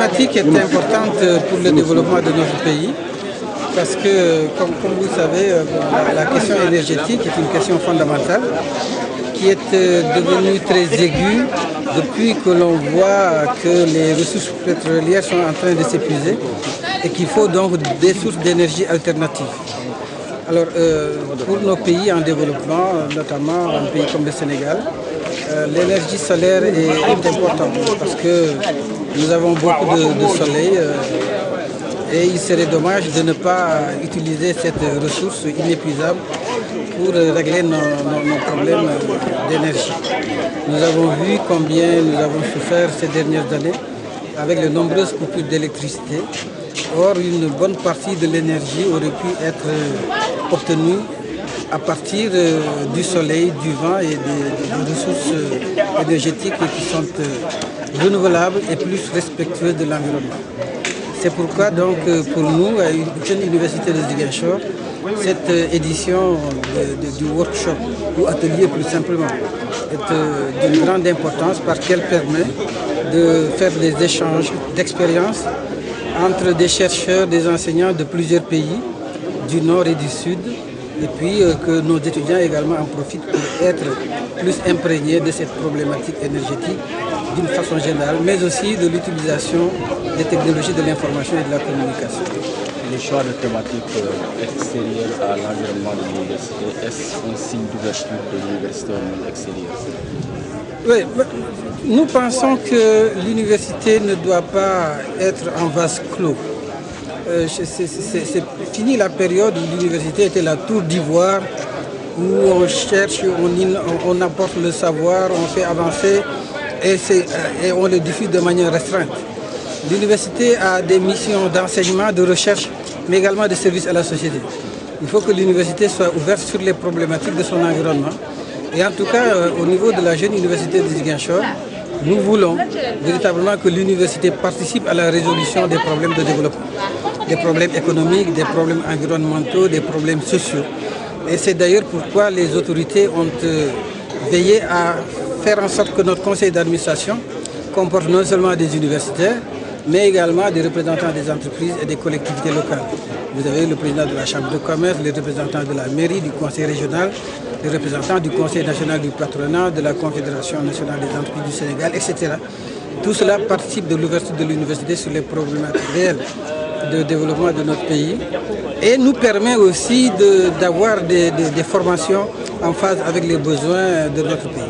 problématique est importante pour le développement de notre pays parce que, comme vous le savez, la question énergétique est une question fondamentale qui est devenue très aiguë depuis que l'on voit que les ressources pétrolières sont en train de s'épuiser et qu'il faut donc des sources d'énergie alternatives. Alors, pour nos pays en développement, notamment un pays comme le Sénégal, l'énergie solaire est importante parce que nous avons beaucoup de soleil et il serait dommage de ne pas utiliser cette ressource inépuisable pour régler nos problèmes d'énergie. Nous avons vu combien nous avons souffert ces dernières années avec les nombreuses coupures d'électricité. Or, une bonne partie de l'énergie aurait pu être obtenue à partir du soleil, du vent et des ressources énergétiques qui sont renouvelables et plus respectueuses de l'environnement. C'est pourquoi donc pour nous, à l'Université de Ziguinchor, cette édition du workshop ou atelier plus simplement est d'une grande importance parce qu'elle permet de faire des échanges d'expériences entre des chercheurs, des enseignants de plusieurs pays, du nord et du sud, et puis que nos étudiants également en profitent pour être plus imprégnés de cette problématique énergétique d'une façon générale, mais aussi de l'utilisation des technologies de l'information et de la communication. Le choix de thématiques extérieures à l'environnement de l'université, est-ce un signe d'ouverture de l'université au monde extérieur? Oui, nous pensons que l'université ne doit pas être en vase clos. C'est fini la période où l'université était la tour d'ivoire, où on cherche, on apporte le savoir, on fait avancer et on le diffuse de manière restreinte. L'université a des missions d'enseignement, de recherche, mais également de service à la société. Il faut que l'université soit ouverte sur les problématiques de son environnement. Et en tout cas, au niveau de la jeune université de Ziguinchor, nous voulons véritablement que l'université participe à la résolution des problèmes de développement, des problèmes économiques, des problèmes environnementaux, des problèmes sociaux. Et c'est d'ailleurs pourquoi les autorités ont veillé à faire en sorte que notre conseil d'administration comporte non seulement des universitaires, mais également des représentants des entreprises et des collectivités locales. Vous avez le président de la Chambre de commerce, les représentants de la mairie, du conseil régional, les représentants du Conseil national du patronat, de la Confédération nationale des entreprises du Sénégal, etc. Tout cela participe de l'ouverture de l'université sur les problématiques réelles de développement de notre pays et nous permet aussi d'avoir des formations en phase avec les besoins de notre pays.